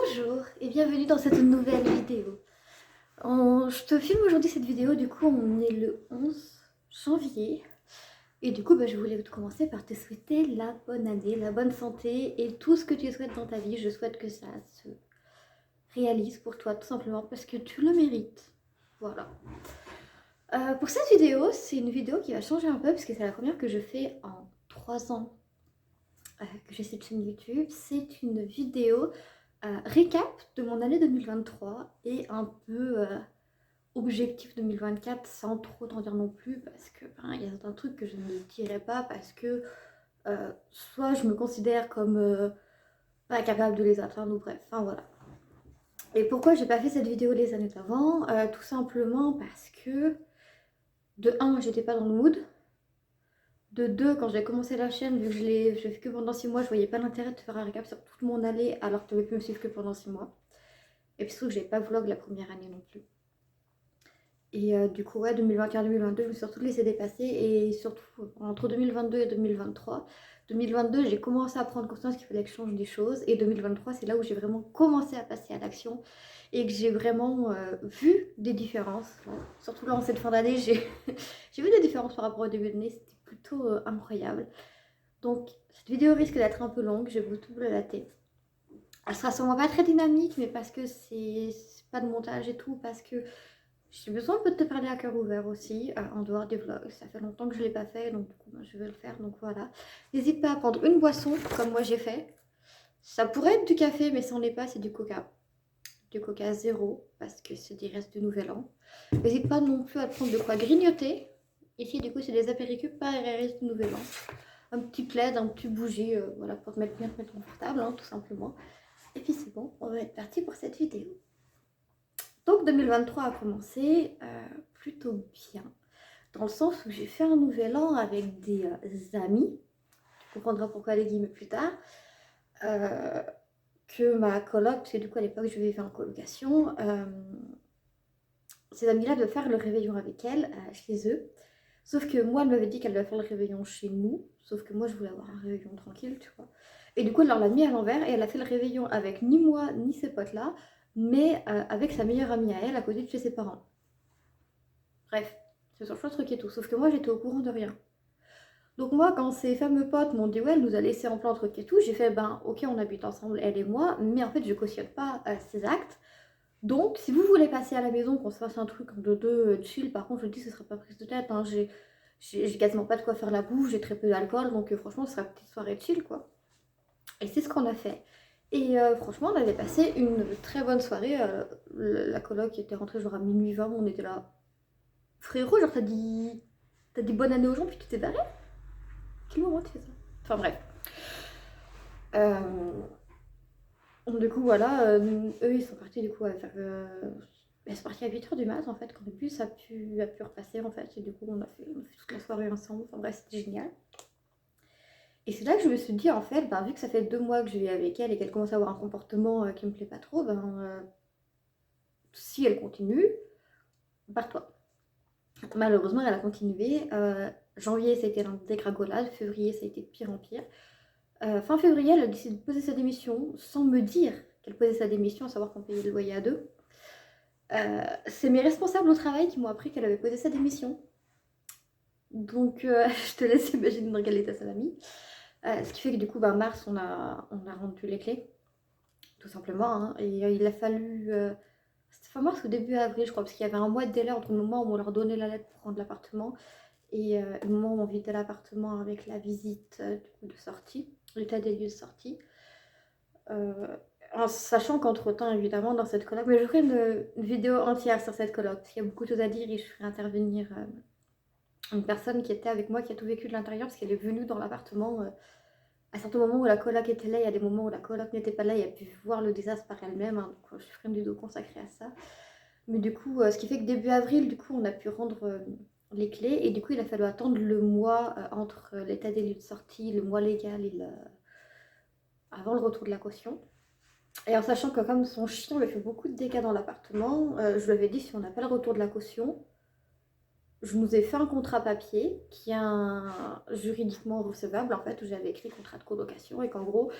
Bonjour et bienvenue dans cette nouvelle vidéo. Je te filme aujourd'hui cette vidéo, du coup on est le 11 janvier. Et du coup je voulais commencer par te souhaiter la bonne année, la bonne santé et tout ce que tu souhaites dans ta vie. Je souhaite que ça se réalise pour toi tout simplement parce que tu le mérites. Voilà. Pour cette vidéo, c'est une vidéo qui va changer un peu parce que c'est la première que je fais en 3 ans que j'ai cette chaîne YouTube. C'est une vidéo récap de mon année 2023 et un peu objectif 2024 sans trop t'en dire non plus parce que il y a certains trucs que je ne dirai pas parce que soit je me considère comme pas capable de les atteindre ou bref, enfin voilà. Et pourquoi j'ai pas fait cette vidéo les années d'avant? Tout simplement parce que de 1 j'étais pas dans le mood. De 2, quand j'ai commencé la chaîne, vu que je l'ai fait que pendant 6 mois, je voyais pas l'intérêt de faire un récap sur toute mon année alors que tu aurais pu me suivre que pendant 6 mois. Et puis surtout que j'ai pas vlog la première année non plus. Et du coup, ouais, 2021-2022, je me suis surtout laissé dépasser. Et surtout, entre 2022 et 2023, 2022, j'ai commencé à prendre conscience qu'il fallait que je change des choses. Et 2023, c'est là où j'ai vraiment commencé à passer à l'action. Et que j'ai vraiment vu des différences. Surtout là, en cette fin d'année, j'ai vu des différences par rapport au début de l'année. C'était plutôt incroyable. Donc, cette vidéo risque d'être un peu longue. J'ai beaucoup blablaté. Elle sera sûrement pas très dynamique, mais parce que c'est pas de montage et tout, parce que j'ai besoin un peu de te parler à cœur ouvert aussi, en dehors des vlogs. Ça fait longtemps que je ne l'ai pas fait, donc du coup, je vais le faire, donc voilà. N'hésite pas à prendre une boisson, comme moi j'ai fait. Ça pourrait être du café, mais ça n'en est pas, c'est du coca. Du coca zéro, parce que c'est des restes de Nouvel An. N'hésite pas non plus à prendre de quoi grignoter. Ici, du coup, c'est des apéricubes, pas des restes de Nouvel An. Un petit plaid, un petit bougie, voilà, pour te mettre bien, te mettre confortable, hein, tout simplement. Et puis c'est bon, on va être parti pour cette vidéo. Donc 2023 a commencé plutôt bien, dans le sens où j'ai fait un nouvel an avec des amis, tu comprendras pourquoi les guillemets plus tard, que ma coloc, parce que du coup à l'époque je vivais en colocation, ces amis-là devaient faire le réveillon avec elle, chez eux, sauf que moi elle m'avait dit qu'elle devait faire le réveillon chez nous, sauf que moi je voulais avoir un réveillon tranquille, tu vois. Et du coup elle leur l'a mis à l'envers et elle a fait le réveillon avec ni moi ni ces potes-là, mais avec sa meilleure amie à elle à côté de chez ses parents. Bref, c'est son choix de truc et tout. Sauf que moi, j'étais au courant de rien. Donc moi, quand ces fameux potes m'ont dit, ouais, elle nous a laissé en plan truc et tout, j'ai fait, ben ok, on habite ensemble, elle et moi, mais en fait, je cautionne pas ces actes. Donc, si vous voulez passer à la maison, qu'on se fasse un truc de deux chill, par contre, je dis, ce serait pas prise de tête. Hein. J'ai quasiment pas de quoi faire la bouffe, j'ai très peu d'alcool, donc franchement, ce serait une petite soirée chill, quoi. Et c'est ce qu'on a fait. Et franchement, on avait passé une très bonne soirée. La coloc était rentrée genre à minuit 20, on était là. Frérot, genre t'as dit bonne année aux gens puis tu t'es barré? Quel moment tu fais ça? Enfin bref. Du coup voilà, eux ils sont partis du coup à faire... Ils sont partis à 8h du mat en fait, quand le bus a pu repasser en fait. Et du coup on a fait toute la soirée ensemble, enfin bref c'était génial. Et c'est là que je me suis dit en fait, vu que ça fait 2 mois que je vis avec elle et qu'elle commence à avoir un comportement qui me plaît pas trop, si elle continue, barre-toi. Malheureusement, elle a continué. Janvier, ça a été la dégringolade. Février, ça a été de pire en pire. Fin février, elle a décidé de poser sa démission sans me dire qu'elle posait sa démission, à savoir qu'on payait le loyer à deux. C'est mes responsables au travail qui m'ont appris qu'elle avait posé sa démission. Donc, je te laisse imaginer dans quel état ça m'a mis. Ce qui fait que du coup, mars, on a rendu les clés, tout simplement. Hein, et il a fallu... C'était fin mars ou début avril, je crois, parce qu'il y avait un mois de délai entre le moment où on leur donnait la lettre pour rendre l'appartement et le moment où on vidait l'appartement avec la visite du coup, de sortie, l'état des lieux de sortie. En sachant qu'entre-temps, évidemment, dans cette coloc, mais je ferai une vidéo entière sur cette coloc, parce qu'il y a beaucoup de choses à dire et je ferai intervenir une personne qui était avec moi, qui a tout vécu de l'intérieur, parce qu'elle est venue dans l'appartement à certains moments où la coloc était là, il y a des moments où la coloc n'était pas là, et elle a pu voir le désastre par elle-même, hein, donc je ferai une vidéo consacrée à ça. Mais du coup, ce qui fait que début avril, du coup, on a pu rendre les clés, et du coup, il a fallu attendre le mois entre l'état des lieux de sortie, le mois légal et avant le retour de la caution. Et en sachant que comme son chien avait fait beaucoup de dégâts dans l'appartement, je lui avais dit si on n'a pas le retour de la caution, je nous ai fait un contrat papier qui est juridiquement recevable en fait, où j'avais écrit contrat de colocation et qu'en gros,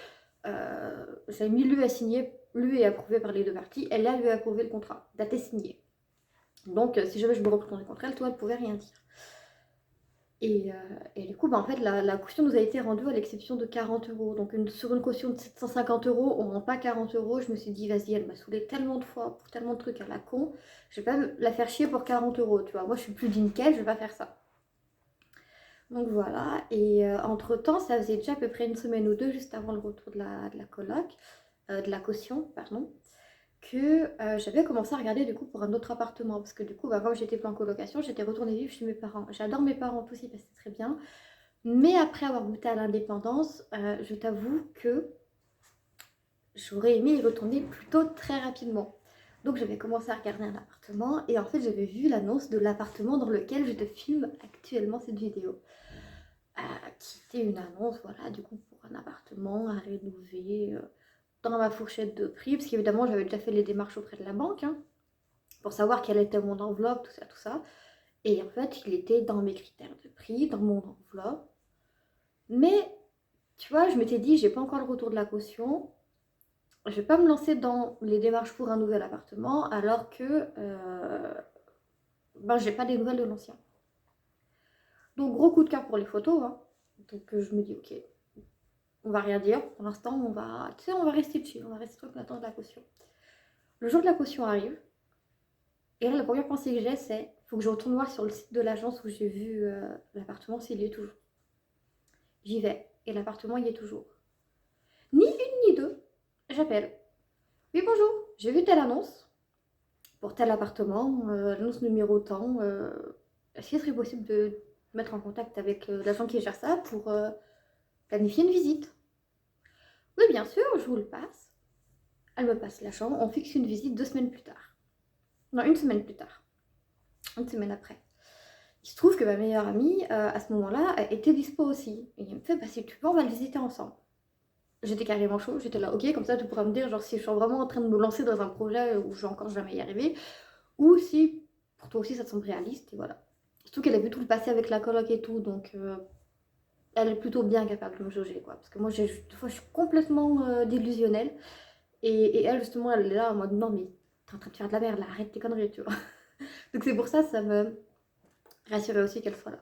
j'avais mis lui à signer lui est approuvé par les deux parties, elle a lui approuvé le contrat, daté signé. Donc si jamais je me retournais contre elle, toi elle pouvait rien dire. Et du coup, en fait, la caution nous a été rendue à l'exception de 40 euros. Donc sur une caution de 750 euros, on rend pas 40 euros. Je me suis dit, vas-y, elle m'a saoulé tellement de fois pour tellement de trucs à la con. Je vais pas la faire chier pour 40 euros, tu vois. Moi, je suis plus digne qu'elle, je vais pas faire ça. Donc voilà. Et entre-temps, ça faisait déjà à peu près une semaine ou deux, juste avant le retour de la coloc, de la caution, pardon, que j'avais commencé à regarder du coup pour un autre appartement parce que du coup quand j'étais plus en colocation, j'étais retournée vivre chez mes parents. J'adore mes parents aussi parce que c'est très bien, mais après avoir goûté à l'indépendance, je t'avoue que j'aurais aimé y retourner plutôt très rapidement. Donc j'avais commencé à regarder un appartement et en fait j'avais vu l'annonce de l'appartement dans lequel je te filme actuellement cette vidéo, qui était une annonce, voilà, du coup pour un appartement à rénover, dans ma fourchette de prix, parce qu'évidemment j'avais déjà fait les démarches auprès de la banque, hein, pour savoir quelle était mon enveloppe, tout ça, tout ça. Et en fait, il était dans mes critères de prix, dans mon enveloppe. Mais, tu vois, je m'étais dit, j'ai pas encore le retour de la caution. Je vais pas me lancer dans les démarches pour un nouvel appartement, alors que j'ai pas des nouvelles de l'ancien. Donc, gros coup de cœur pour les photos, hein. Donc, je me dis, ok, on va rien dire. Pour l'instant, on va rester chill, on va rester tranquille, attendre la caution. Le jour de la caution arrive. Et là, la première pensée que j'ai, c'est faut que je retourne voir sur le site de l'agence où j'ai vu l'appartement s'il y est toujours. J'y vais et l'appartement y est toujours. Ni une ni deux, j'appelle. Oui, bonjour, j'ai vu telle annonce pour tel appartement, l'annonce numéro tant. Est-ce qu'il serait possible de mettre en contact avec l'agent qui gère ça pour planifier une visite? Oui, bien sûr, je vous le passe. Elle me passe l'agent, on fixe une visite 2 semaines plus tard. Non, une semaine plus tard. Une semaine après. Il se trouve que ma meilleure amie, à ce moment-là, était dispo aussi. Et il me fait, bah si tu veux, on va le visiter ensemble. J'étais carrément chaud, j'étais là, ok, comme ça tu pourras me dire genre si je suis vraiment en train de me lancer dans un projet où je vais encore jamais y arriver, ou si pour toi aussi ça te semble réaliste, et voilà. Surtout qu'elle a vu tout le passé avec la coloc et tout, donc elle est plutôt bien capable de me jauger, quoi. Parce que moi, des fois, je suis complètement délusionnelle, et elle, justement, elle est là en mode, non mais t'es en train de faire de la merde, là, arrête tes conneries, tu vois. Donc c'est pour ça, ça me rassurait aussi qu'elle soit là.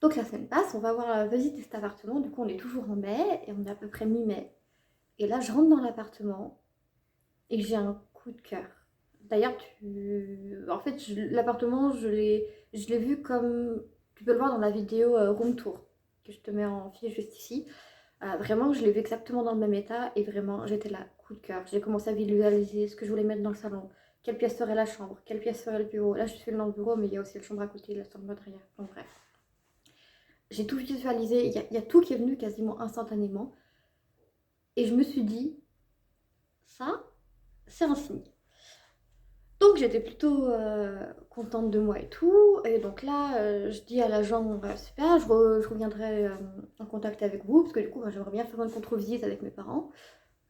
Donc la semaine passe, on va voir visiter cet appartement. Du coup, on est toujours en mai et on est à peu près mi-mai. Et là, je rentre dans l'appartement et j'ai un coup de cœur. D'ailleurs, en fait, l'appartement, je l'ai vu comme tu peux le voir dans la vidéo Room Tour que je te mets en fiche juste ici. Vraiment, je l'ai vu exactement dans le même état et vraiment, j'étais là, coup de cœur. J'ai commencé à visualiser ce que je voulais mettre dans le salon. Quelle pièce serait la chambre? Quelle pièce serait le bureau? Là, je suis dans le bureau, mais il y a aussi la chambre à côté, la chambre derrière. Donc bref. J'ai tout visualisé, il y a tout qui est venu quasiment instantanément. Et je me suis dit, ça, c'est un signe. Donc j'étais plutôt contente de moi et tout. Et donc là, je dis à l'agent, super, je reviendrai en contact avec vous. Parce que du coup, j'aimerais bien faire une contre-visite avec mes parents.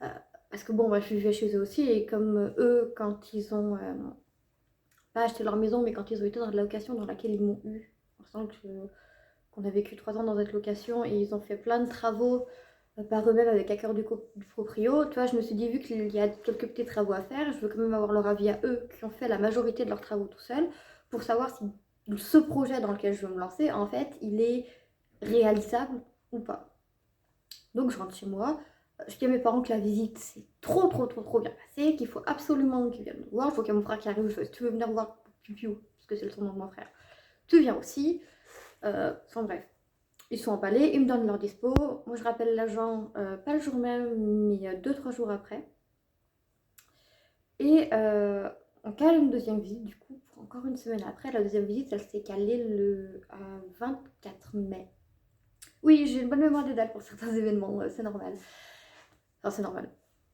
Euh, parce que bon, moi, je vivais chez eux aussi. Et comme eux, quand ils ont pas acheté leur maison, mais quand ils ont été dans la location dans laquelle ils m'ont eu, qu'on a vécu 3 ans dans cette location et ils ont fait plein de travaux par eux-mêmes avec accord du proprio. Tu vois, je me suis dit, vu qu'il y a quelques petits travaux à faire, je veux quand même avoir leur avis à eux qui ont fait la majorité de leurs travaux tout seuls pour savoir si ce projet dans lequel je veux me lancer, en fait, il est réalisable ou pas. Donc je rentre chez moi, je dis à mes parents que la visite s'est trop bien passée, qu'il faut absolument qu'ils viennent me voir. Je vois qu'il y a mon frère qui arrive, je fais, si tu veux venir voir Pipiou, parce que c'est le son nom de mon frère, tu viens aussi. Enfin bref, ils sont emballés, ils me donnent leur dispo. Moi je rappelle l'agent, pas le jour même, mais 2-3 jours après. Et on cale une deuxième visite du coup, pour encore une semaine après. La deuxième visite, elle s'est calée le 24 mai. Oui, j'ai une bonne mémoire des dates pour certains événements, c'est normal. Enfin, c'est normal.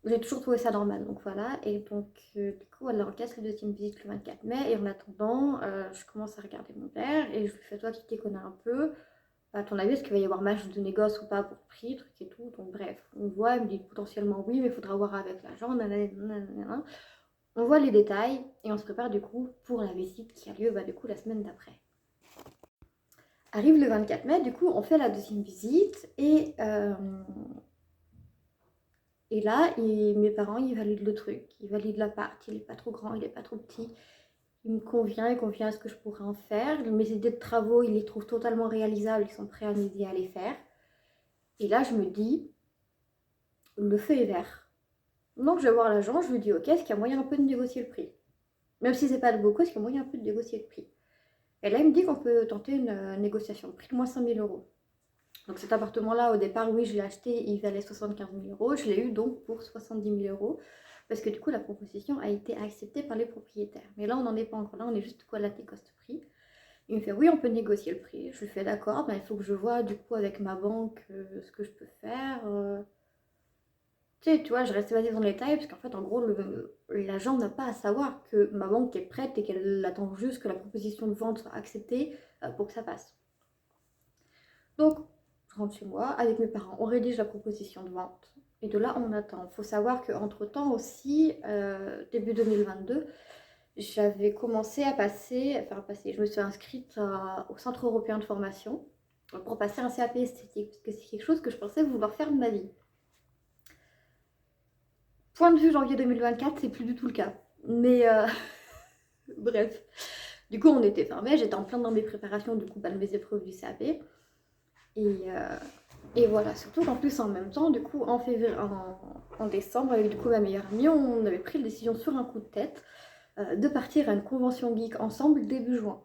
J'ai toujours trouvé ça normal, donc voilà. Et donc, du coup, elle encaisse la deuxième visite le 24 mai. Et en attendant, je commence à regarder mon père et je lui fais, toi qui t'y connais un peu, à ton avis, est-ce qu'il va y avoir match de négoce ou pas pour le prix, truc et tout. Donc bref, on voit, elle me dit potentiellement oui, mais il faudra voir avec l'agent, nanana. On voit les détails et on se prépare du coup pour la visite qui a lieu du coup la semaine d'après. Arrive le 24 mai, du coup on fait la deuxième visite et Et là, mes parents, ils valident le truc. Ils valident l'appart. Il est pas trop grand, il est pas trop petit. Il convient à ce que je pourrais en faire. Mes idées de travaux, ils les trouvent totalement réalisables. Ils sont prêts à m'aider à les faire. Et là, je me dis, le feu est vert. Donc, je vais voir l'agent. Je lui dis, ok, est-ce qu'il y a moyen un peu de négocier le prix? Même si c'est pas de beaucoup, est-ce qu'il y a moyen un peu de négocier le prix? Et là, il me dit qu'on peut tenter une négociation de prix de moins 5 000 euros. Donc cet appartement-là, au départ, oui, je l'ai acheté, il valait 75 000 euros. Je l'ai eu donc pour 70 000 euros. Parce que du coup, la proposition a été acceptée par les propriétaires. Mais là, on n'en est pas encore là, on est juste à la négoce prix. Il me fait, oui, on peut négocier le prix. Je lui fais, d'accord, ben, il faut que je vois du coup avec ma banque ce que je peux faire. Tu vois, je reste basée dans les détails parce qu'en fait, en gros, l'agent n'a pas à savoir que ma banque est prête et qu'elle attend juste que la proposition de vente soit acceptée pour que ça passe. Donc, je rentre chez moi avec mes parents, on rédige la proposition de vente. Et de là, on attend. Il faut savoir qu'entre-temps aussi, début 2022, j'avais commencé à je me suis inscrite au Centre européen de formation pour passer un CAP esthétique, parce que c'est quelque chose que je pensais vouloir faire de ma vie. Point de vue janvier 2024, c'est plus du tout le cas. Mais bref. Du coup, on était fermés, j'étais en plein dans mes préparations du coup, de mes épreuves du CAP. Et voilà, surtout qu'en plus, en même temps, du coup, en décembre, avec du coup ma meilleure amie, on avait pris la décision sur un coup de tête de partir à une convention geek ensemble début juin.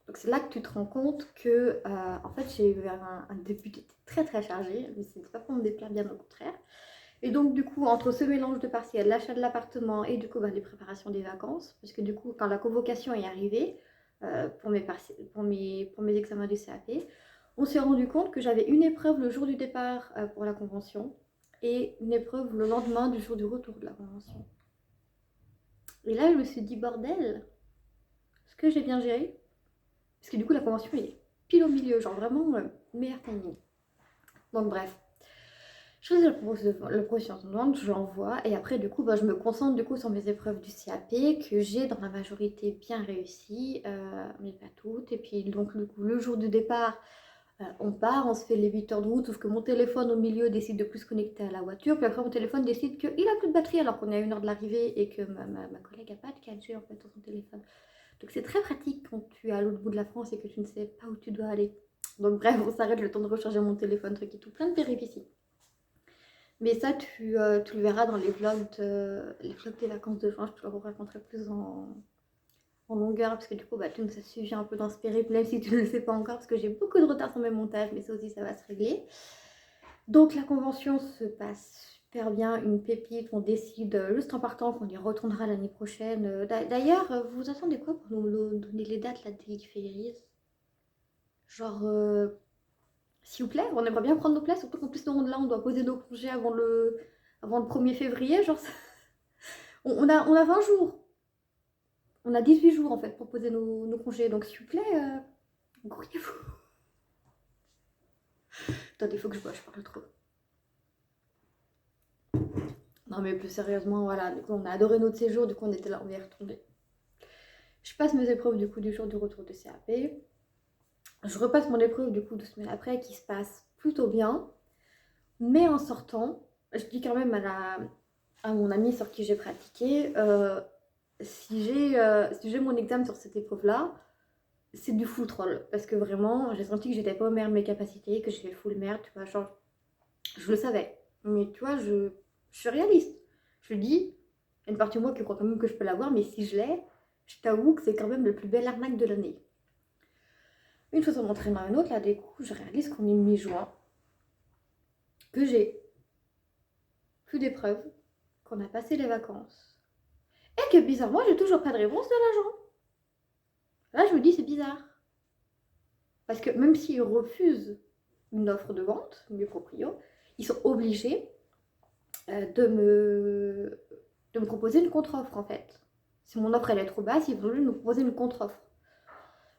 Donc c'est là que tu te rends compte que, en fait, j'ai eu un début d'été très très chargé, mais c'était pas pour me déplaire, bien au contraire. Et donc du coup, entre ce mélange de partiels, l'achat de l'appartement et du coup les préparations des vacances, parce que du coup, quand la convocation est arrivée pour mes examens du CAP, on s'est rendu compte que j'avais une épreuve le jour du départ pour la convention et une épreuve le lendemain du jour du retour de la convention. Et là, je me suis dit, bordel, est-ce que j'ai bien géré? Parce que du coup, la convention est pile au milieu, genre vraiment meilleur timing. Donc bref, je faisais la proposition de vente, je l'envoie et après du coup je me concentre du coup sur mes épreuves du CAP que j'ai dans la majorité bien réussi, mais pas toutes. Et puis donc du coup, le jour du départ, on part, on se fait les 8 heures de route, sauf que mon téléphone au milieu décide de plus se connecter à la voiture, puis après mon téléphone décide qu'il a plus de batterie alors qu'on est à 1 heure de l'arrivée et que ma collègue n'a pas de 4G en fait sur son téléphone. Donc c'est très pratique quand tu es à l'autre bout de la France et que tu ne sais pas où tu dois aller. Donc bref, on s'arrête le temps de recharger mon téléphone, truc et tout, plein de péripéties. Mais ça, tu le verras dans les vlogs des vacances de juin. Je te le raconterai plus en longueur parce que du coup, tu nous as suivi un peu dans ce périple, même si tu ne le sais pas encore, parce que j'ai beaucoup de retard sur mes montages, mais ça aussi, ça va se régler. Donc la convention se passe super bien, une pépite. On décide juste en partant qu'on y retournera l'année prochaine. D'ailleurs, vous vous attendez quoi pour nous donner les dates là, des Fairies? Genre, s'il vous plaît, on aimerait bien prendre nos places, surtout qu'en plus, nous, là, on doit poser nos congés avant le 1er février. Genre, on a 20 jours. On a 18 jours, en fait, pour poser nos congés. Donc, s'il vous plaît, grouillez-vous. Attendez, il faut que je bois, je parle trop. Non, mais plus sérieusement, voilà. Du coup, on a adoré notre séjour. Du coup, on était là, on va y retourner. Je passe mes épreuves, du coup, du jour du retour de CAP. Je repasse mon épreuve, du coup, 2 semaines après, qui se passe plutôt bien. Mais en sortant, je dis quand même à mon ami sur qui j'ai pratiqué, si j'ai mon examen sur cette épreuve-là, c'est du full troll. Parce que vraiment, j'ai senti que j'étais pas au meilleur de mes capacités, que j'ai fait full merde, tu vois, genre, je le savais. Mais tu vois, je suis réaliste. Je dis, il y a une partie de moi qui croit quand même que je peux l'avoir, mais si je l'ai, je t'avoue que c'est quand même le plus bel arnaque de l'année. Une chose en entraînant une autre, là, des coups, je réalise qu'on est mi-juin, que j'ai plus d'épreuves, qu'on a passé les vacances, et que bizarrement, j'ai toujours pas de réponse de l'agent. Là, je me dis, c'est bizarre. Parce que même s'ils refusent une offre de vente, mes proprios, ils sont obligés de me proposer une contre-offre, en fait. Si mon offre, elle est trop basse, ils vont obligés de me proposer une contre-offre.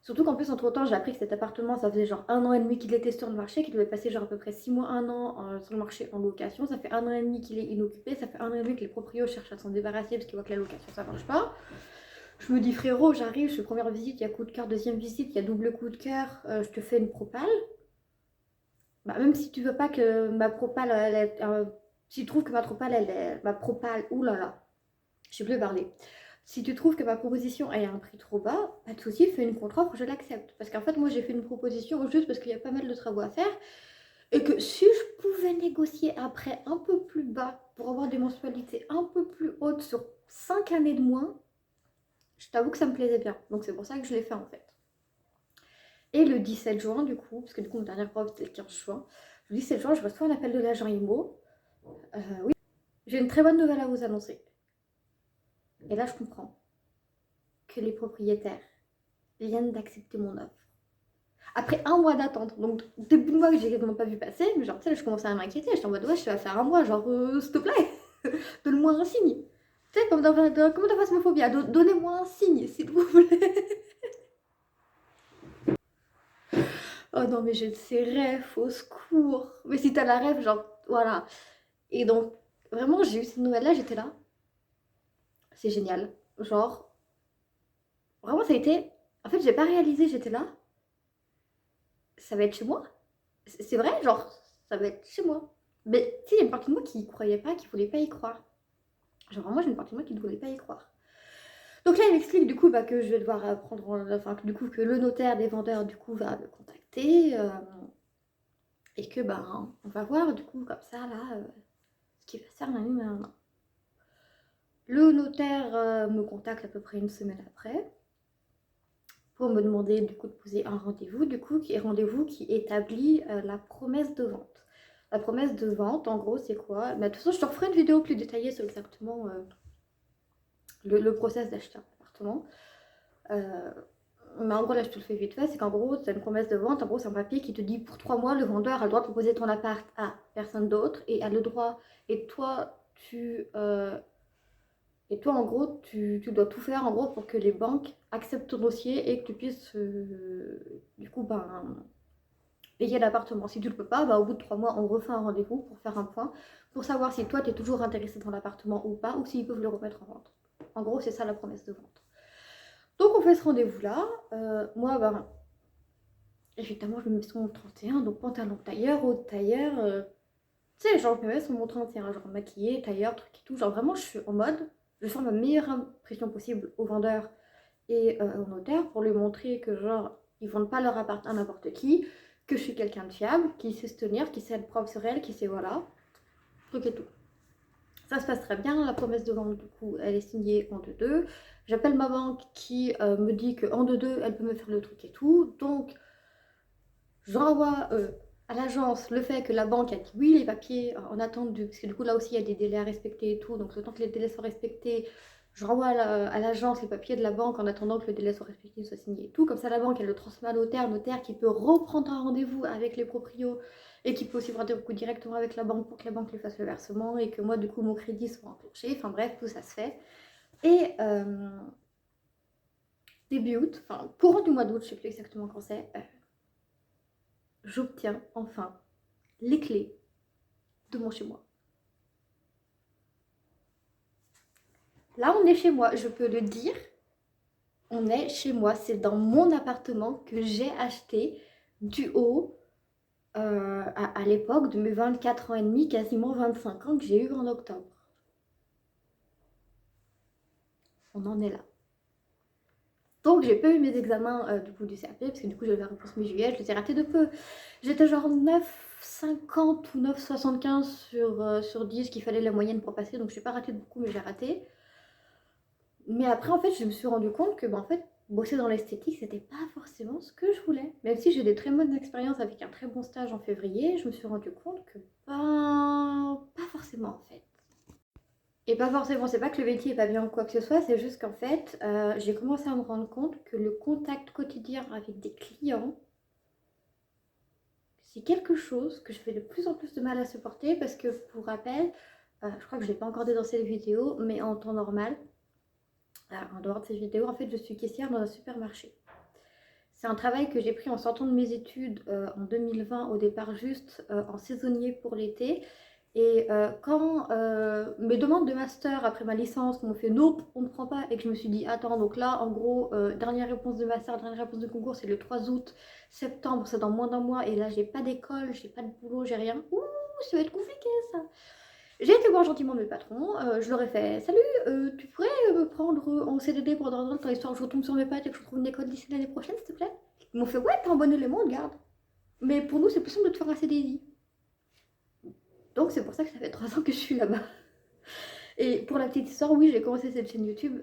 Surtout qu'en plus, entre-temps, j'ai appris que cet appartement, ça faisait genre 1 an et demi qu'il était sur le marché, qu'il devait passer genre à peu près 6 mois, 1 an sur le marché en location. Ça fait 1 an et demi qu'il est inoccupé, ça fait 1 an et demi que les proprios cherchent à s'en débarrasser parce qu'ils voient que la location, ça marche pas. Je me dis, frérot, j'arrive, je fais première visite, il y a coup de cœur, deuxième visite, il y a double coup de cœur, je te fais une propale. Bah, même si tu veux pas que ma propale, Si tu trouves que ma propale, oulala, je sais plus parler. Si tu trouves que ma proposition est à un prix trop bas, pas de souci, fais une contre-offre, je l'accepte. Parce qu'en fait, moi, j'ai fait une proposition juste parce qu'il y a pas mal de travaux à faire. Et que si je pouvais négocier après un peu plus bas pour avoir des mensualités un peu plus hautes sur 5 années de moins, je t'avoue que ça me plaisait bien. Donc c'est pour ça que je l'ai fait en fait. Et le 17 juin, du coup, parce que du coup, mon dernier prof c'était le 15 juin, le 17 juin, je reçois un appel de l'agent IMO. Oui, j'ai une très bonne nouvelle à vous annoncer. Et là, je comprends que les propriétaires viennent d'accepter mon offre. Après un mois d'attente, donc début de mois que j'ai quasiment pas vu passer, mais genre, tu sais, je commençais à m'inquiéter. J'étais en mode, ouais, je vais faire un mois, genre, s'il te plaît, donne-moi un signe. Tu sais, comme dans Phasmophobia, donnez-moi un signe, s'il vous plaît. Oh non, mais j'ai de ces rêves, au secours. Mais si t'as la rêve, genre, voilà. Et donc, vraiment, j'ai eu cette nouvelle-là, j'étais là. C'est génial. Genre, vraiment, ça a été. En fait, j'ai pas réalisé, j'étais là. Ça va être chez moi. C'est vrai, genre, ça va être chez moi. Mais tu sais, il y a une partie de moi qui y croyait pas, qui voulait pas y croire. Genre, moi, j'ai une partie de moi qui ne voulait pas y croire. Donc là, il m'explique du coup que je vais devoir enfin, du coup, que le notaire des vendeurs, du coup, va me contacter. Et que, on va voir, du coup, comme ça, là, ce qui va se faire maintenant. Le notaire me contacte à peu près une semaine après pour me demander du coup de poser un rendez-vous, du coup, qui est rendez-vous qui établit la promesse de vente. La promesse de vente, en gros, c'est quoi? De toute façon, je te referai une vidéo plus détaillée sur exactement le process d'acheter un appartement. Mais en gros, là, je te le fais vite fait, c'est qu'en gros, c'est une promesse de vente. En gros, c'est un papier qui te dit pour 3 mois, le vendeur a le droit de proposer ton appart à personne d'autre et a le droit. Et toi, en gros, tu dois tout faire en gros pour que les banques acceptent ton dossier et que tu puisses, du coup, payer l'appartement. Si tu le peux pas, au bout de 3 mois, on refait un rendez-vous pour faire un point, pour savoir si toi, tu es toujours intéressé dans l'appartement ou pas, ou s'ils peuvent le remettre en vente. En gros, c'est ça la promesse de vente. Donc, on fait ce rendez-vous-là. Moi, évidemment, je me mets sur mon 31, donc pantalon tailleur, haut tailleur. Tu sais, genre, je me mets sur mon 31, genre maquillée, tailleur, truc et tout. Genre, vraiment, je suis en mode, je fais ma meilleure impression possible au vendeur et au notaire pour lui montrer que, genre, ils vendent pas leur appart à n'importe qui, que je suis quelqu'un de fiable, qui sait se tenir, qui sait être propre sur elle, qui sait, voilà, truc et tout. Ça se passe très bien, la promesse de vente, du coup, elle est signée en 2-2. J'appelle ma banque qui me dit qu'en 2-2, elle peut me faire le truc et tout. Donc, j'envoie à l'agence le fait que la banque a dit oui, les papiers en attente, parce que du coup, là aussi, il y a des délais à respecter et tout. Donc, le temps que les délais soient respectés, je renvoie à l'agence les papiers de la banque en attendant que le délai soit respecté, soit signé et tout. Comme ça, la banque, elle le transmet à notaire qui peut reprendre un rendez-vous avec les proprios et qui peut aussi prendre rendez-vous directement avec la banque pour que la banque lui fasse le versement et que moi, du coup, mon crédit soit enclenché. Enfin bref, tout ça se fait. Et début août, enfin courant du mois d'août, je sais plus exactement quand c'est, j'obtiens enfin les clés de mon chez moi. Là, on est chez moi, je peux le dire. On est chez moi, c'est dans mon appartement que j'ai acheté du haut à l'époque de mes 24 ans et demi, quasiment 25 ans que j'ai eu en octobre. On en est là. Donc j'ai pas eu mes examens du coup du CAP parce que du coup j'avais la réponse mi-juillet, je les ai ratés de peu. J'étais genre 9,50 ou 9,75 sur 10 qu'il fallait la moyenne pour passer, donc je n'ai pas raté de beaucoup mais j'ai raté. Mais après en fait je me suis rendu compte que en fait bosser dans l'esthétique c'était pas forcément ce que je voulais. Même si j'ai des très bonnes expériences avec un très bon stage en février, je me suis rendu compte que pas forcément en fait. Et pas forcément, c'est pas que le métier est pas bien ou quoi que ce soit, c'est juste qu'en fait, j'ai commencé à me rendre compte que le contact quotidien avec des clients, c'est quelque chose que je fais de plus en plus de mal à supporter parce que, pour rappel, je crois que je l'ai pas encore dit dans cette vidéo, mais en temps normal, en dehors de ces vidéos, en fait, je suis caissière dans un supermarché. C'est un travail que j'ai pris en sortant de mes études en 2020, au départ juste en saisonnier pour l'été. Et quand mes demandes de master après ma licence m'ont fait nope, on ne prend pas, et que je me suis dit attends, donc là en gros, dernière réponse de master, dernière réponse de concours, c'est le 3 août, septembre, c'est dans moins d'un mois, et là j'ai pas d'école, j'ai pas de boulot, j'ai rien. Ouh, ça va être compliqué ça. J'ai été voir gentiment mes patrons, je leur ai fait « Salut, tu pourrais me prendre en CDD pendant un an, histoire que je retombe sur mes pattes et que je trouve une école d'ici l'année prochaine, s'il te plaît ?» Ils m'ont fait « Ouais, t'es un bon élément, on te garde. Mais pour nous, c'est plus simple de te faire un CDI. » Donc c'est pour ça que ça fait 3 ans que je suis là-bas. Et pour la petite histoire, oui, j'ai commencé cette chaîne YouTube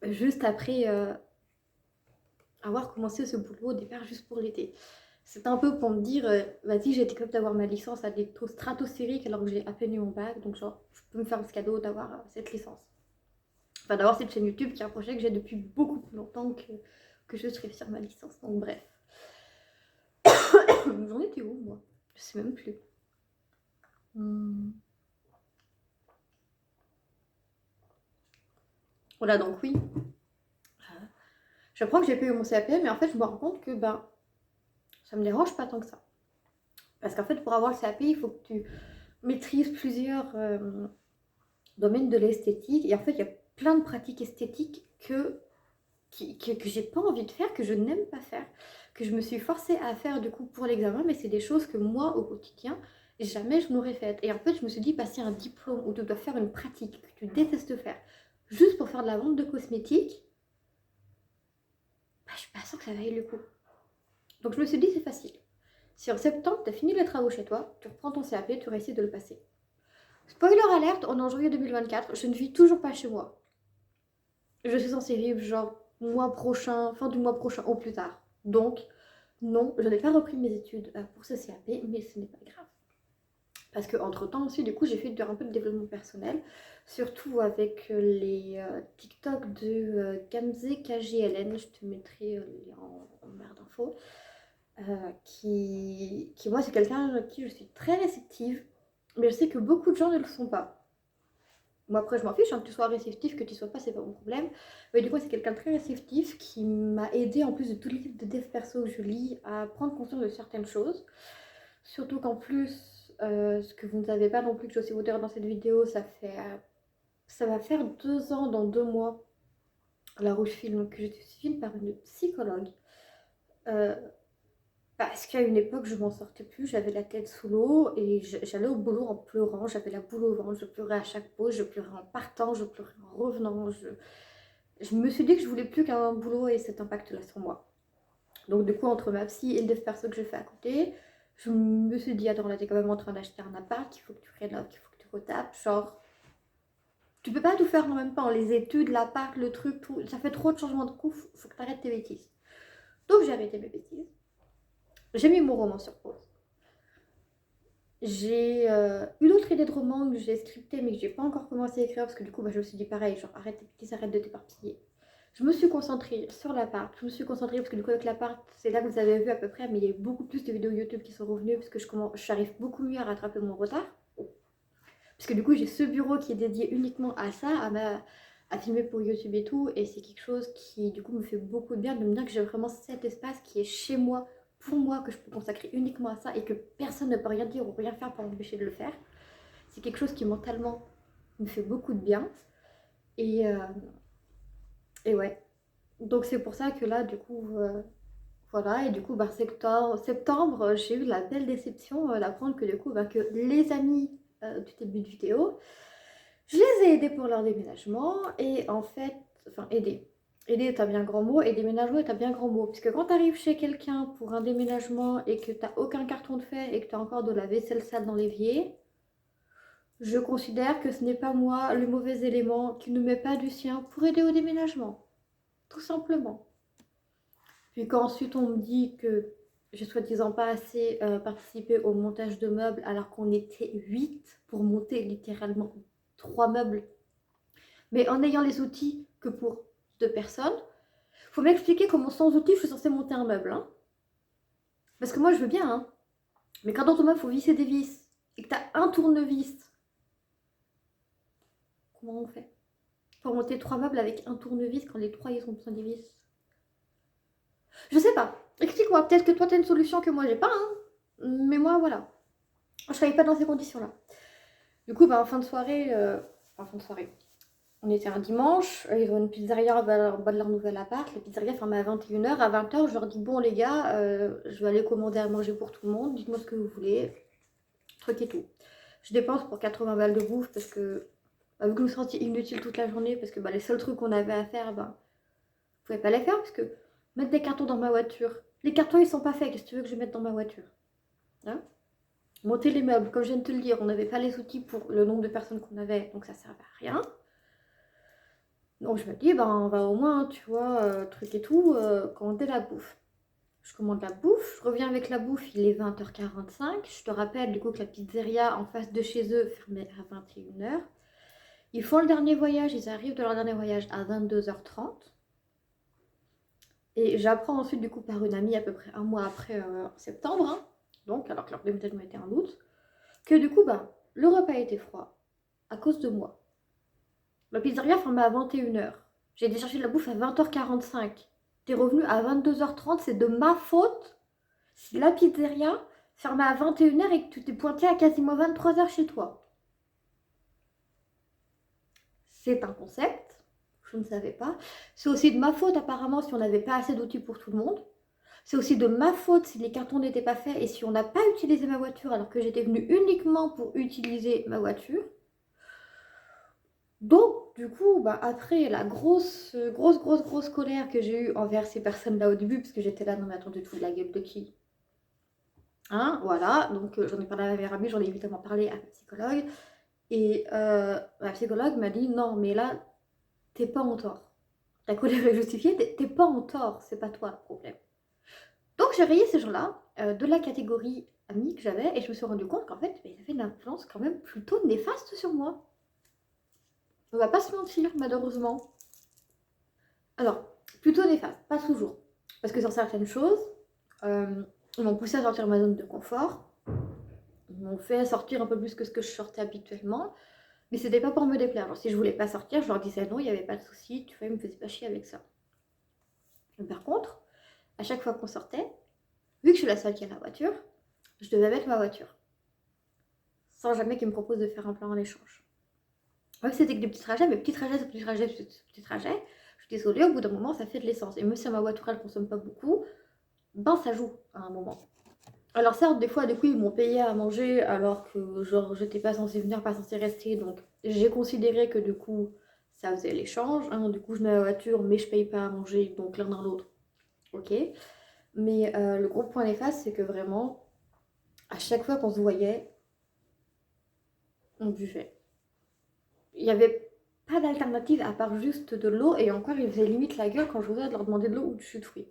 juste après avoir commencé ce boulot au départ juste pour l'été. C'était un peu pour me dire, vas-y, j'ai été capable d'avoir ma licence à des taux stratosphériques alors que j'ai à peine eu mon bac, donc genre, je peux me faire ce cadeau d'avoir cette licence. Enfin, d'avoir cette chaîne YouTube qui est un projet que j'ai depuis beaucoup plus longtemps que je réussir ma licence, donc bref. J'en étais où, moi? Je sais même plus. Voilà, donc oui. J'apprends que j'ai pas eu mon CAP, mais en fait, je me rends compte que ben, ça me dérange pas tant que ça. Parce qu'en fait, pour avoir le CAP, il faut que tu maîtrises plusieurs domaines de l'esthétique. Et en fait, il y a plein de pratiques esthétiques que j'ai pas envie de faire, que je n'aime pas faire, que je me suis forcée à faire du coup pour l'examen, mais c'est des choses que moi, au quotidien, jamais je n'aurais faites. Et en fait, je me suis dit, passer un diplôme où tu dois faire une pratique que tu détestes faire, juste pour faire de la vente de cosmétiques, bah, je suis pas sûre que ça vaille le coup. Donc je me suis dit, c'est facile. Si en septembre, tu as fini les travaux chez toi, tu reprends ton CAP, tu réussis de le passer. Spoiler alerte, on est en janvier 2024, je ne vis toujours pas chez moi. Je suis censée vivre genre mois prochain, fin du mois prochain au plus tard. Donc, non, je n'ai pas repris mes études pour ce CAP, mais ce n'est pas grave. Parce qu'entre temps aussi, du coup, j'ai fait un peu de développement personnel, surtout avec les TikTok de Gamze KGLN, je te mettrai le lien en barre d'infos. Qui moi c'est quelqu'un à qui je suis très réceptive, mais je sais que beaucoup de gens ne le sont pas. Moi après je m'en fiche, hein, que tu sois réceptif, que tu sois pas, c'est pas mon problème. Mais du coup c'est quelqu'un de très réceptif qui m'a aidé en plus de tous les livres de dev perso que je lis à prendre conscience de certaines choses. Surtout qu'en plus, ce que vous ne savez pas non plus que je suis vous dire dans cette vidéo, ça va faire 2 ans dans 2 mois, la rouge film, que je suis suivie par une psychologue. Parce qu'à une époque, je m'en sortais plus, j'avais la tête sous l'eau et j'allais au boulot en pleurant, j'avais la boule au ventre, je pleurais à chaque pause, je pleurais en partant, je pleurais en revenant. Je me suis dit que je voulais plus qu'un boulot ait cet impact-là sur moi. Donc du coup, entre ma psy et le dev perso que je fais à côté, je me suis dit, attends, là, t'es quand même en train d'acheter un appart, il faut que tu rénoves, qu'il faut que tu retapes, genre... Tu peux pas tout faire en même temps, les études, l'appart, le truc, tout, ça fait trop de changements de coup, faut que tu arrêtes tes bêtises. Donc j'ai arrêté mes bêtises. J'ai mis mon roman sur pause. J'ai une autre idée de roman que j'ai scriptée mais que j'ai pas encore commencé à écrire parce que du coup je me suis dit pareil, genre arrête tes bêtises, arrête de t'éparpiller. Je me suis concentrée sur l'appart, je me suis concentrée parce que du coup avec l'appart, c'est là que vous avez vu à peu près, mais il y a eu beaucoup plus de vidéos YouTube qui sont revenues parce que j'arrive beaucoup mieux à rattraper mon retard. Parce que du coup j'ai ce bureau qui est dédié uniquement à ça, à filmer pour YouTube et tout, et c'est quelque chose qui du coup me fait beaucoup de bien de me dire que j'ai vraiment cet espace qui est chez moi, pour moi, que je peux consacrer uniquement à ça et que personne ne peut rien dire ou rien faire pour m'empêcher de le faire. C'est quelque chose qui mentalement me fait beaucoup de bien. Et, ouais. Donc c'est pour ça que là, du coup, voilà. Et du coup, septembre, j'ai eu la belle déception d'apprendre que du coup, que les amis du début de vidéo, je les ai aidés pour leur déménagement. Et en fait, enfin, aider. Aider est un bien grand mot et déménagement est un bien grand mot. Puisque quand tu arrives chez quelqu'un pour un déménagement et que tu n'as aucun carton de fait et que tu as encore de la vaisselle sale dans l'évier, je considère que ce n'est pas moi le mauvais élément qui ne met pas du sien pour aider au déménagement. Tout simplement. Puis quand ensuite on me dit que j'ai soi-disant pas assez participé au montage de meubles alors qu'on était 8 pour monter littéralement 3 meubles, mais en ayant les outils que pour 2 personnes, faut m'expliquer comment sans outils je suis censée monter un meuble. Hein. Parce que moi je veux bien, hein. Mais quand dans ton meuble faut visser des vis et que t'as un tournevis, comment on fait pour monter 3 meubles avec un tournevis quand les 3 ils ont besoin des vis? Je sais pas. Explique-moi. Peut-être que toi t'as une solution que moi j'ai pas. Hein. Mais moi voilà. Je travaille pas dans ces conditions-là. Du coup, en fin de soirée, on était un dimanche. Ils ont une pizzeria en bas de leur nouvel appart. La pizzeria fermait à 21h. À 20h, je leur dis bon les gars, je vais aller commander à manger pour tout le monde. Dites-moi ce que vous voulez. Truc et tout. Je dépense pour 80 balles de bouffe parce que, vu que je me sentais inutile toute la journée, parce que les seuls trucs qu'on avait à faire, je pouvais pas les faire parce que mettre des cartons dans ma voiture, les cartons ils sont pas faits, qu'est-ce que tu veux que je mette dans ma voiture, hein? Monter les meubles, comme je viens de te le dire, on n'avait pas les outils pour le nombre de personnes qu'on avait, donc ça servait à rien. Donc je me dis, on va au moins, tu vois, truc et tout, commander la bouffe. Je commande la bouffe, je reviens avec la bouffe, il est 20h45. Je te rappelle du coup que la pizzeria en face de chez eux fermait à 21h. Ils font le dernier voyage, ils arrivent de leur dernier voyage à 22h30. Et j'apprends ensuite du coup par une amie à peu près un mois après, en septembre, hein, donc alors que leur déménagement était en août, que du coup le repas était froid à cause de moi. La pizzeria fermait à 21h. J'ai été chercher de la bouffe à 20h45. T'es revenu à 22h30, c'est de ma faute si la pizzeria fermait à 21h et que tu t'es pointé à quasiment 23h chez toi. C'est un concept, je ne savais pas. C'est aussi de ma faute apparemment si on n'avait pas assez d'outils pour tout le monde. C'est aussi de ma faute si les cartons n'étaient pas faits et si on n'a pas utilisé ma voiture alors que j'étais venue uniquement pour utiliser ma voiture. Donc, du coup, après la grosse colère que j'ai eue envers ces personnes-là au début, parce que j'étais là, non mais attendez, tout de la gueule de qui? Hein, voilà, donc j'en ai parlé à ma meilleure amie, j'en ai évidemment parlé à ma psychologue, et ma psychologue m'a dit, non mais là, t'es pas en tort. Ta colère est justifiée, t'es pas en tort, c'est pas toi le problème. Donc j'ai rayé ces gens-là de la catégorie amie que j'avais, et je me suis rendu compte qu'en fait, ils avaient une influence quand même plutôt néfaste sur moi. On va pas se mentir, malheureusement. Alors, plutôt néfaste, pas toujours. Parce que sur certaines choses, ils m'ont poussé à sortir de ma zone de confort. Ils m'ont fait sortir un peu plus que ce que je sortais habituellement. Mais c'était pas pour me déplaire. Alors, si je voulais pas sortir, je leur disais non, il n'y avait pas de souci. Tu vois, ils me faisaient pas chier avec ça. Mais par contre, à chaque fois qu'on sortait, vu que je suis la seule qui a la voiture, je devais mettre ma voiture. Sans jamais qu'ils me proposent de faire un plan en échange. Même si c'était que des petits trajets, mais petits trajets, petits trajets, je suis désolée, au bout d'un moment, ça fait de l'essence. Et même si ma voiture, elle consomme pas beaucoup, ça joue à un moment. Alors certes, des fois, du coup, ils m'ont payé à manger alors que, genre, j'étais pas censée venir, pas censée rester. Donc, j'ai considéré que, du coup, ça faisait l'échange. Hein. Du coup, je mets ma voiture, mais je paye pas à manger. Donc, l'un dans l'autre, ok. Mais le gros point néfaste, c'est que vraiment, à chaque fois qu'on se voyait, on buvait. Il n'y avait pas d'alternative à part juste de l'eau. Et encore, ils faisaient limite la gueule quand je osais leur demander de l'eau ou du jus de fruits.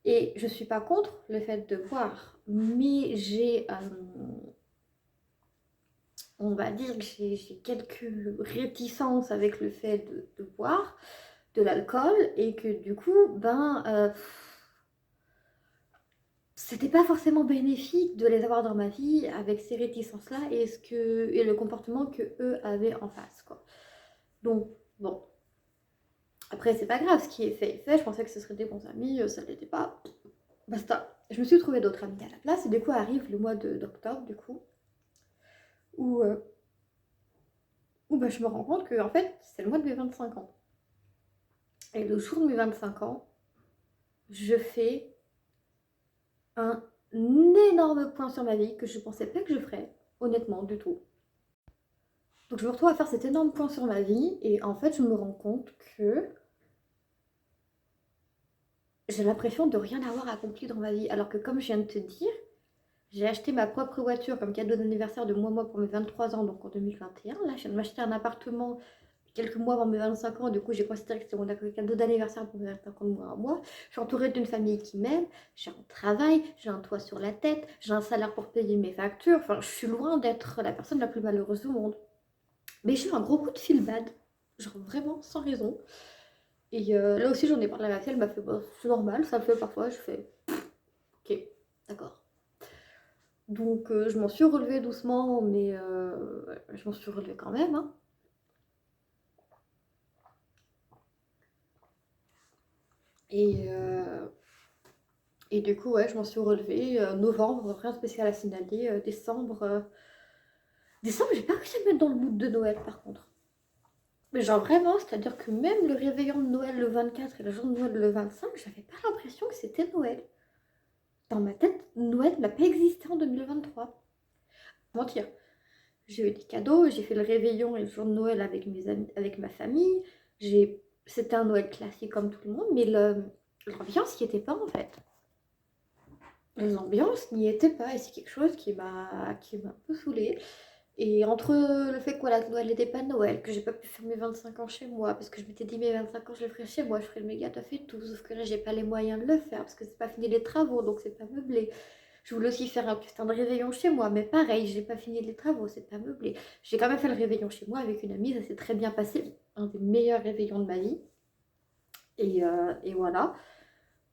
Et je suis pas contre le fait de boire, mais j'ai, on va dire que j'ai quelques réticences avec le fait de boire de l'alcool et que du coup, c'était pas forcément bénéfique de les avoir dans ma vie avec ces réticences-là et le comportement que eux avaient en face, quoi. Donc, bon. Après, c'est pas grave, ce qui est fait est fait. Je pensais que ce serait des bons amis, ça ne l'était pas. Basta. Je me suis trouvé d'autres amis à la place et du coup arrive le mois d'octobre, du coup, où, je me rends compte que en fait, c'est le mois de mes 25 ans. Et le jour de mes 25 ans, je fais un énorme point sur ma vie que je pensais pas que je ferais, honnêtement, du tout. Donc je me retrouve à faire cet énorme point sur ma vie et en fait, je me rends compte que j'ai l'impression de rien avoir accompli dans ma vie. Alors que comme je viens de te dire, j'ai acheté ma propre voiture comme cadeau d'anniversaire de moi pour mes 23 ans, donc en 2021. Là, je viens de m'acheter un appartement quelques mois avant mes 25 ans. Du coup, j'ai considéré que c'était mon cadeau d'anniversaire pour mes 25 ans de moi à moi. Je suis entourée d'une famille qui m'aime. J'ai un travail, j'ai un toit sur la tête, j'ai un salaire pour payer mes factures. Enfin, je suis loin d'être la personne la plus malheureuse du monde. Mais j'ai eu un gros coup de feel bad. Genre vraiment sans raison. Et là aussi, j'en ai parlé à ma fille. Elle m'a fait, c'est normal, ça le fait parfois. Je fais, ok, d'accord. Donc je m'en suis relevée doucement, mais je m'en suis relevée quand même. Hein. Et du coup, ouais, je m'en suis relevée. Novembre, rien de spécial à signaler. Décembre, j'ai pas réussi à me mettre dans le mood de Noël par contre. Mais genre vraiment, c'est-à-dire que même le réveillon de Noël le 24 et le jour de Noël le 25, j'avais pas l'impression que c'était Noël. Dans ma tête, Noël n'a pas existé en 2023. Mentir. J'ai eu des cadeaux, j'ai fait le réveillon et le jour de Noël avec mes amis, avec ma famille. C'était un Noël classique comme tout le monde, mais l'ambiance n'y était pas en fait. L'ambiance n'y était pas et c'est quelque chose qui m'a un peu saoulée. Et entre le fait que voilà, Noël n'était pas Noël, que j'ai pas pu faire mes 25 ans chez moi, parce que je m'étais dit mes 25 ans je les ferais chez moi, je ferais le méga taf et tout, sauf que là j'ai pas les moyens de le faire parce que c'est pas fini les travaux donc c'est pas meublé. Je voulais aussi faire un putain de réveillon chez moi, mais pareil, j'ai pas fini les travaux, c'est pas meublé. J'ai quand même fait le réveillon chez moi avec une amie, ça s'est très bien passé, un des meilleurs réveillons de ma vie. Et voilà.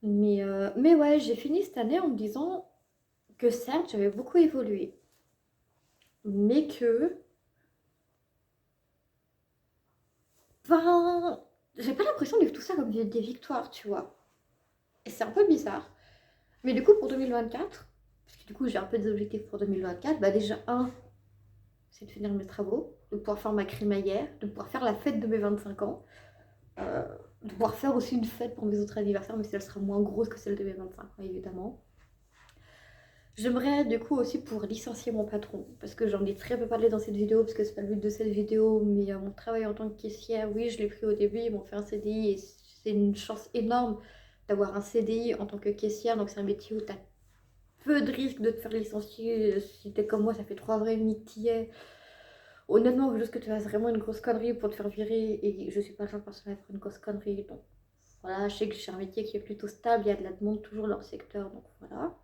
Mais ouais, j'ai fini cette année en me disant que certes, j'avais beaucoup évolué, mais que, ben, j'ai pas l'impression de vivre tout ça comme des victoires, tu vois. Et c'est un peu bizarre. Mais du coup, pour 2024, parce que du coup, j'ai un peu des objectifs pour 2024, bah déjà, c'est de finir mes travaux, de pouvoir faire ma crémaillère, de pouvoir faire la fête de mes 25 ans, euh, de pouvoir faire aussi une fête pour mes autres anniversaires, mais si elle sera moins grosse que celle de mes 25 ans, évidemment. J'aimerais du coup aussi pour licencier mon patron, parce que j'en ai très peu parlé dans cette vidéo, parce que c'est pas le but de cette vidéo, mais mon travail en tant que caissière, oui, je l'ai pris au début, ils m'ont fait un CDI, et c'est une chance énorme d'avoir un CDI en tant que caissière, donc c'est un métier où tu as peu de risques de te faire licencier. Si t'es comme moi, ça fait 3 ans et demi que t'y es. Honnêtement, il faut juste que tu fasses vraiment une grosse connerie pour te faire virer, et je suis pas le genre de personne à faire une grosse connerie, donc voilà, je sais que j'ai un métier qui est plutôt stable, il y a de la demande toujours dans le secteur, donc voilà.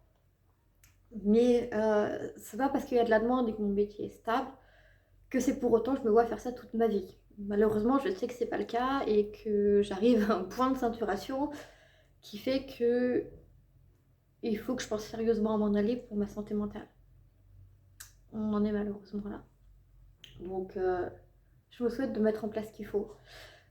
Mais c'est pas parce qu'il y a de la demande et que mon métier est stable que c'est pour autant que je me vois faire ça toute ma vie. Malheureusement, je sais que c'est pas le cas et que j'arrive à un point de saturation qui fait que il faut que je pense sérieusement à m'en aller pour ma santé mentale. On en est malheureusement là. Donc, je me souhaite de mettre en place ce qu'il faut.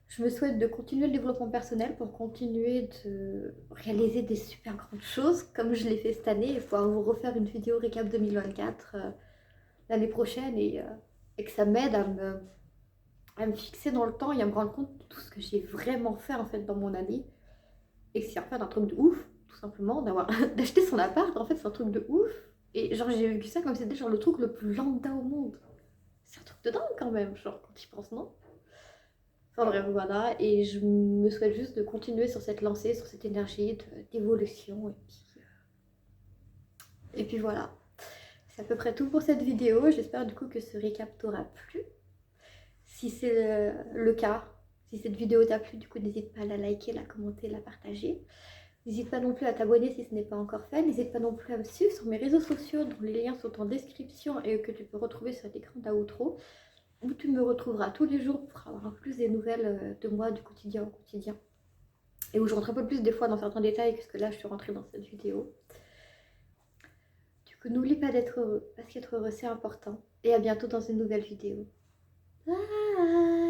Je me souhaite de continuer le développement personnel pour continuer de réaliser des super grandes choses comme je l'ai fait cette année et pouvoir vous refaire une vidéo récap 2024 l'année prochaine et que ça m'aide à me fixer dans le temps et à me rendre compte de tout ce que j'ai vraiment fait en fait dans mon année et que c'est en fait un truc de ouf, tout simplement, d'acheter son appart, en fait c'est un truc de ouf et genre j'ai vécu ça comme si c'était genre le truc le plus lambda au monde. C'est un truc de dingue quand même, genre quand tu y penses, non? Enfin bref, voilà, et je me souhaite juste de continuer sur cette lancée, sur cette énergie d'évolution et puis voilà. C'est à peu près tout pour cette vidéo, j'espère du coup que ce récap t'aura plu. Si c'est le cas, si cette vidéo t'a plu, du coup n'hésite pas à la liker, la commenter, la partager. N'hésite pas non plus à t'abonner si ce n'est pas encore fait. N'hésite pas non plus à me suivre sur mes réseaux sociaux dont les liens sont en description et que tu peux retrouver sur l'écran d'outro, où tu me retrouveras tous les jours pour avoir un peu plus des nouvelles de moi du quotidien au quotidien. Et où je rentre un peu plus des fois dans certains détails puisque là je suis rentrée dans cette vidéo. Du coup n'oublie pas d'être heureux parce qu'être heureux c'est important. Et à bientôt dans une nouvelle vidéo. Bye.